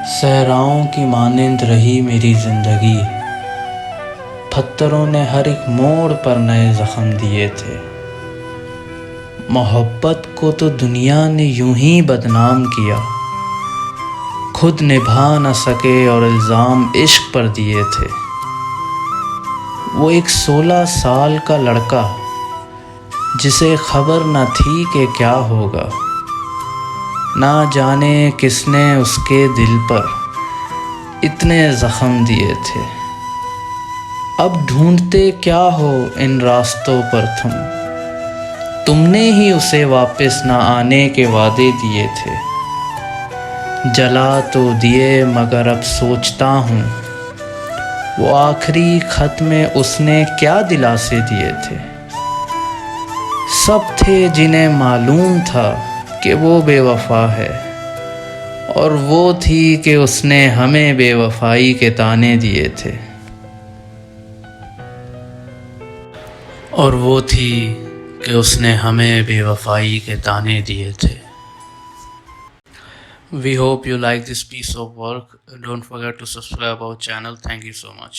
صحراؤں کی مانند رہی میری زندگی، پتھروں نے ہر ایک موڑ پر نئے زخم دیے تھے۔ محبت کو تو دنیا نے یوں ہی بدنام کیا، خود نبھا نہ سکے اور الزام عشق پر دیے تھے۔ وہ ایک 16 سال کا لڑکا جسے خبر نہ تھی کہ کیا ہوگا، نہ جانے کس نے اس کے دل پر اتنے زخم دیے تھے۔ اب ڈھونڈتے کیا ہو ان راستوں پر تم نے ہی اسے واپس نہ آنے کے وعدے دیے تھے۔ جلا تو دیے مگر اب سوچتا ہوں وہ آخری خط میں اس نے کیا دلاسے دیے تھے۔ سب تھے جنہیں معلوم تھا کہ وہ بے وفا ہے، اور وہ تھی کہ اس نے ہمیں بے وفائی کے طعنے دیے تھے۔ We hope you like this piece of work. Don't forget to subscribe our channel. Thank you so much.